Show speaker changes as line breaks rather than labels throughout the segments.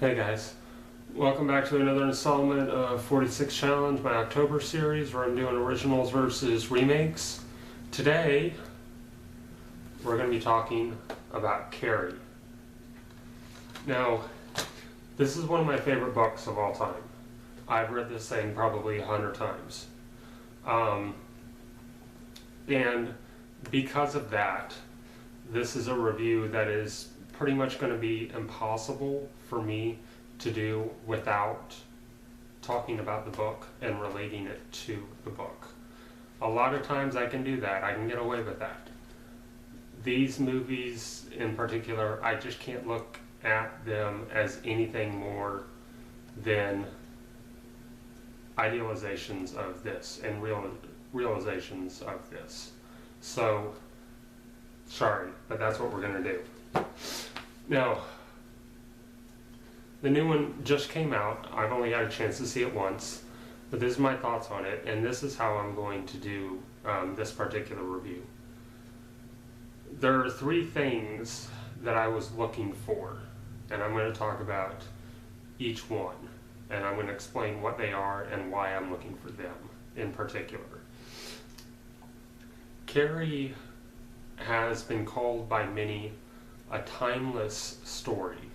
Hey guys, welcome back to another installment of 46 Challenge, my October series where I'm doing originals versus remakes. Today, we're going to be talking about Carrie. Now, this is one of my favorite books of all time. I've read this thing probably 100 times. And because of that, this is a review that is pretty much going to be impossible for me to do without talking about the book and relating it to the book. A lot of times I can do that. I can get away with that. These movies in particular, I just can't look at them as anything more than idealizations of this and realizations of this. So, sorry, but that's what we're going to do. Now, the new one just came out. I've only had a chance to see it once, but this is my thoughts on it, and this is how I'm going to do this particular review. There are three things that I was looking for, and I'm going to talk about each one, and I'm going to explain what they are and why I'm looking for them in particular. Carrie has been called by many a timeless story,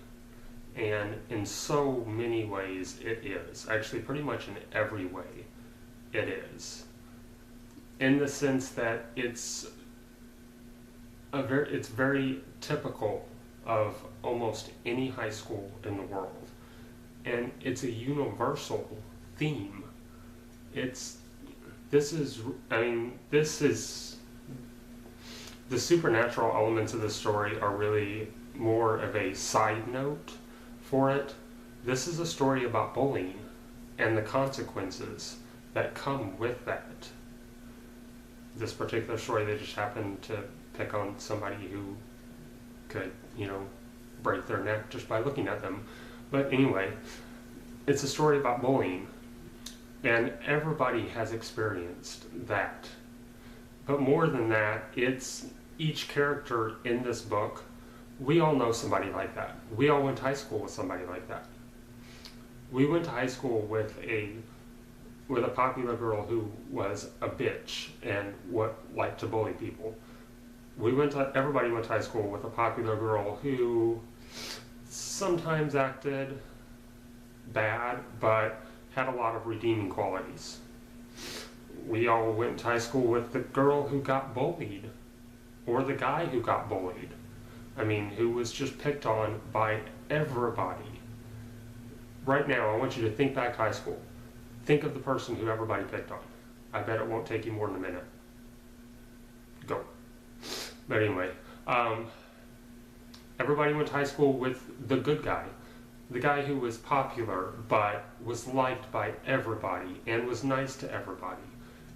and in so many ways it is. Actually, pretty much in every way it is. In the sense that it's very typical of almost any high school in the world, and it's a universal theme. The supernatural elements of the story are really more of a side note for it. This is a story about bullying and the consequences that come with that. This particular story, they just happened to pick on somebody who could, break their neck just by looking at them. But anyway, it's a story about bullying, and everybody has experienced that. But more than that, it's each character in this book. We all know somebody like that. We all went to high school with somebody like that. We went to high school with a popular girl who was a bitch and liked to bully people. Everybody went to high school with a popular girl who sometimes acted bad, but had a lot of redeeming qualities. We all went to high school with the girl who got bullied, or the guy who got bullied. Who was just picked on by everybody. Right now, I want you to think back to high school. Think of the person who everybody picked on. I bet it won't take you more than a minute. Go. But anyway, everybody went to high school with the good guy. The guy who was popular, but was liked by everybody, and was nice to everybody,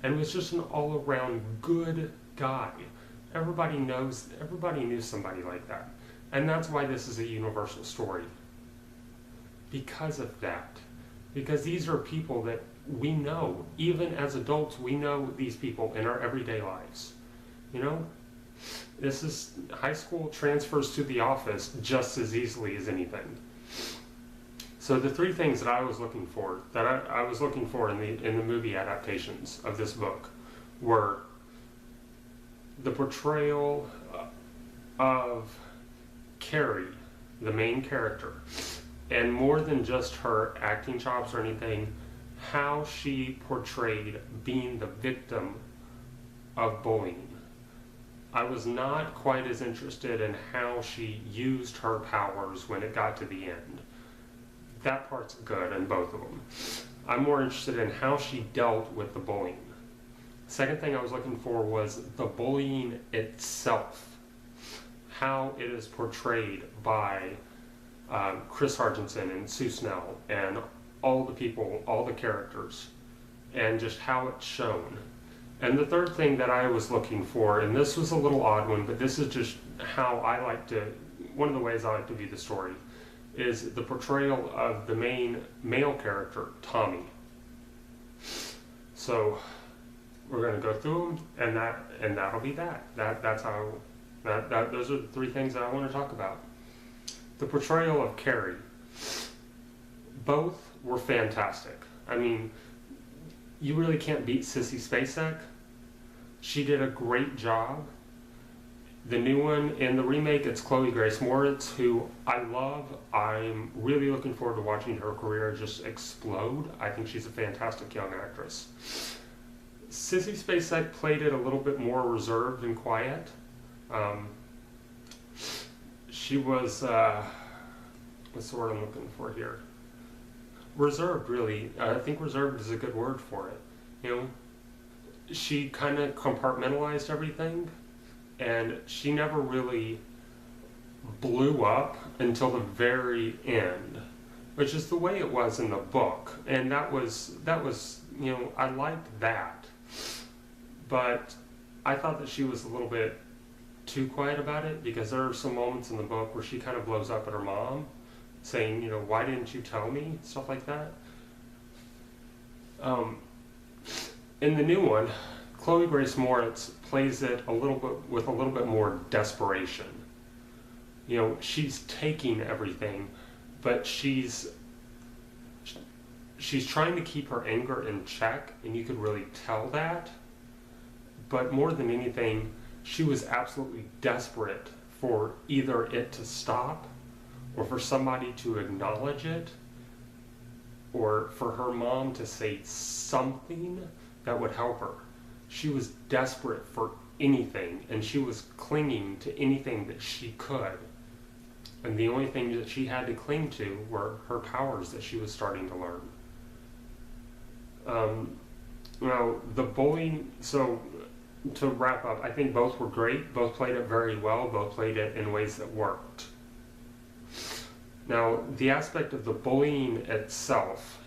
and was just an all-around good guy. Everybody knew somebody like that. And that's why this is a universal story. Because of that. Because these are people that we know. Even as adults, we know these people in our everyday lives. High school transfers to the office just as easily as anything. So the three things that I was looking for, in the movie adaptations of this book, were the portrayal of Carrie, the main character, and more than just her acting chops or anything, how she portrayed being the victim of bullying. I was not quite as interested in how she used her powers when it got to the end. That part's good in both of them. I'm more interested in how she dealt with the bullying. Second thing I was looking for was the bullying itself. How it is portrayed by Chris Hargensen and Sue Snell and all the people, all the characters, and just how it's shown. And the third thing that I was looking for, and this was a little odd one, but this is just how one of the ways I like to view the story, is the portrayal of the main male character, Tommy. So we're going to go through them, and that'll be that. Those are the three things that I want to talk about. The portrayal of Carrie. both were fantastic. I mean, you really can't beat Sissy Spacek. She did a great job. The new one, in the remake, it's Chloe Grace Moretz, who I love. I'm really looking forward to watching her career just explode. I think she's a fantastic young actress. Sissy Spacek played it a little bit more reserved and quiet. She was, what's the word I'm looking for here? Reserved, really. I think reserved is a good word for it. You know, she kind of compartmentalized everything, and she never really blew up until the very end, which is the way it was in the book. And that was you know, I liked that, but I thought that she was a little bit too quiet about it, because there are some moments in the book where she kind of blows up at her mom, saying, you know, why didn't you tell me? Stuff like that. In the new one, Chloe Grace Moretz plays it a little bit with a little bit more desperation. You know, she's taking everything, but she's trying to keep her anger in check, and you could really tell that. But more than anything, she was absolutely desperate for either it to stop, or for somebody to acknowledge it, or for her mom to say something that would help her. She was desperate for anything, and she was clinging to anything that she could. And the only thing that she had to cling to were her powers that she was starting to learn. Now, the bullying, so to wrap up, I think both were great. Both played it very well. Both played it in ways that worked. Now, the aspect of the bullying itself,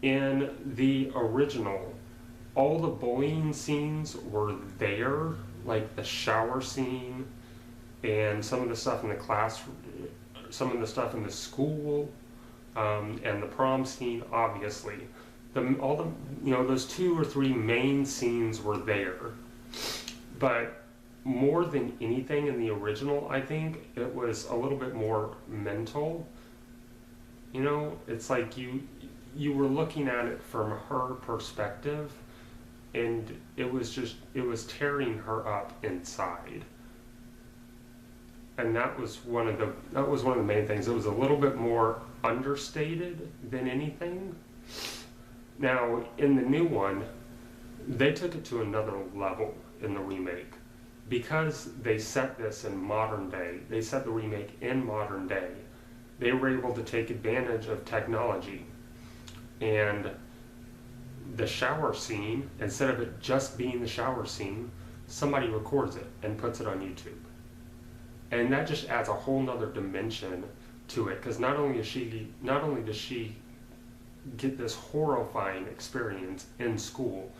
in the original, all the bullying scenes were there, like the shower scene, and some of the stuff in the class, some of the stuff in the school, and the prom scene, obviously. All the, you know, those 2 or 3 main scenes were there. But more than anything in the original, I think, it was a little bit more mental. You know, it's like you were looking at it from her perspective, and it was tearing her up inside. And that was one of the main things. It was a little bit more understated than anything. Now, in the new one, they took it to another level in the remake. Because they set this in modern day, they set the remake in modern day, they were able to take advantage of technology. And the shower scene, instead of it just being the shower scene, somebody records it and puts it on YouTube. And that just adds a whole nother dimension to it, because not only does she get this horrifying experience in school,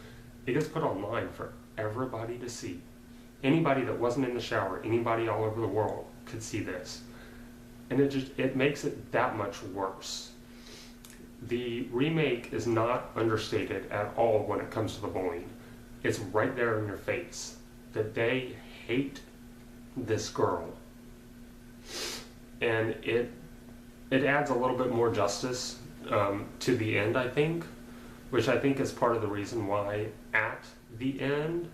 it gets put online for everybody to see. Anybody that wasn't in the shower, anybody all over the world could see this. And it makes it that much worse. The remake is not understated at all when it comes to the bullying. It's right there in your face that they hate this girl. And it adds a little bit more justice to the end, I think, which I think is part of the reason why at the end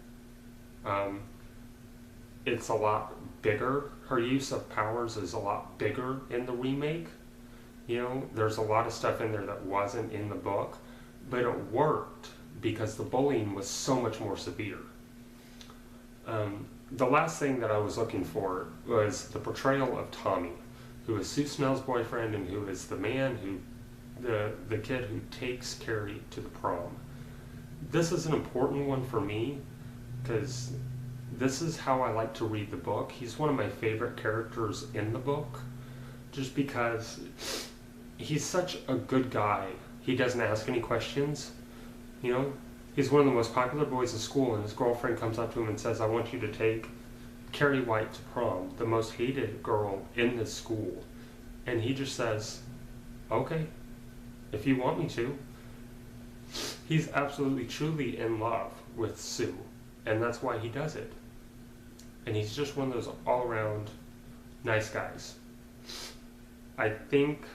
it's a lot bigger. Her use of powers is a lot bigger in the remake. You know, there's a lot of stuff in there that wasn't in the book, but it worked because the bullying was so much more severe. The last thing that I was looking for was the portrayal of Tommy, who is Sue Snell's boyfriend and who is the man who, the kid who takes Carrie to the prom. This is an important one for me because this is how I like to read the book. He's one of my favorite characters in the book, just because he's such a good guy. He doesn't ask any questions, you know? He's one of the most popular boys in school, and his girlfriend comes up to him and says, I want you to take Carrie White to prom, the most hated girl in this school. And he just says, okay, if you want me to. He's absolutely, truly in love with Sue, and that's why he does it. And he's just one of those all-around nice guys. I think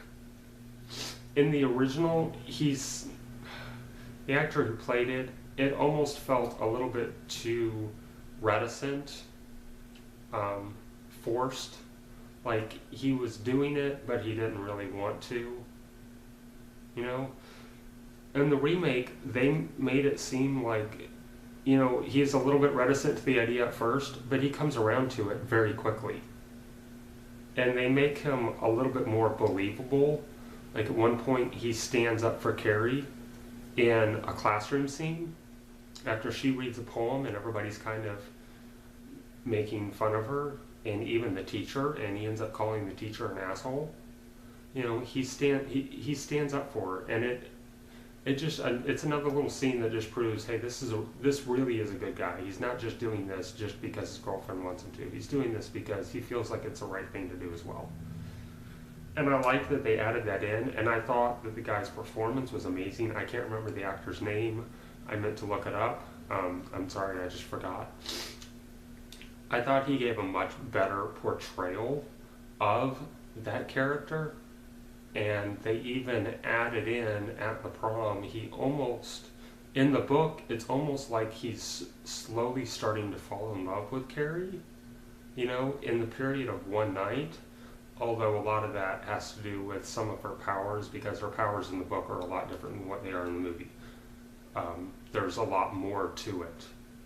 in the original, the actor who played it. It almost felt a little bit too reticent, forced. Like he was doing it, but he didn't really want to. You know. In the remake, they made it seem like, he's a little bit reticent to the idea at first, but he comes around to it very quickly. And they make him a little bit more believable. Like at one point, he stands up for Carrie in a classroom scene after she reads a poem and everybody's kind of making fun of her, and even the teacher, and he ends up calling the teacher an asshole. He stands up for her, and it's another little scene that just proves, hey, this really is a good guy. He's not just doing this just because his girlfriend wants him to. He's doing this because he feels like it's the right thing to do as well. And I like that they added that in, and I thought that the guy's performance was amazing. I can't remember the actor's name. I meant to look it up. I'm sorry, I just forgot. I thought he gave a much better portrayal of that character. And they even added in at the prom, in the book, it's almost like he's slowly starting to fall in love with Carrie, in the period of one night, although a lot of that has to do with some of her powers, because her powers in the book are a lot different than what they are in the movie. There's a lot more to it.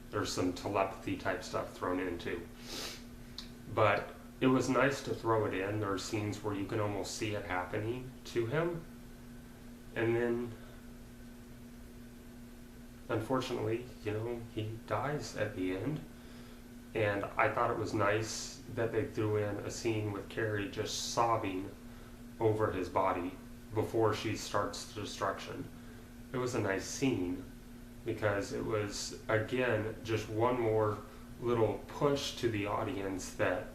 There's some telepathy type stuff thrown in too. But it was nice to throw it in. There are scenes where you can almost see it happening to him. And then, unfortunately, he dies at the end. And I thought it was nice that they threw in a scene with Carrie just sobbing over his body before she starts the destruction. It was a nice scene because it was, again, just one more little push to the audience that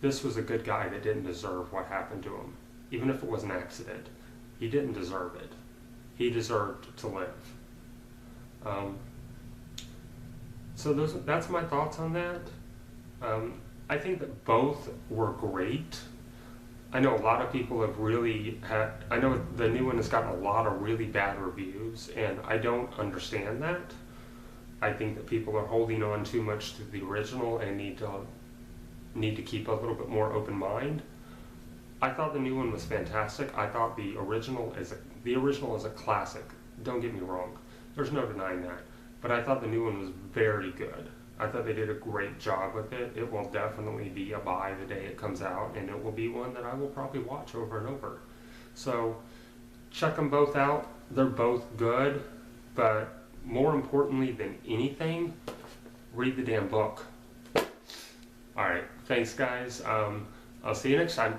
this was a good guy that didn't deserve what happened to him. Even if it was an accident, he didn't deserve it. He deserved to live. So that's my thoughts on that. I think that both were great. I know a lot of people have I know the new one has gotten a lot of really bad reviews, and I don't understand that. I think that people are holding on too much to the original and need to keep a little bit more open mind. I thought the new one was fantastic. I thought the original is a classic. Don't get me wrong. There's no denying that. But I thought the new one was very good. I thought they did a great job with it. It will definitely be a buy the day it comes out, and it will be one that I will probably watch over and over. So check them both out. They're both good, but more importantly than anything, read the damn book. All right, thanks guys. I'll see you next time.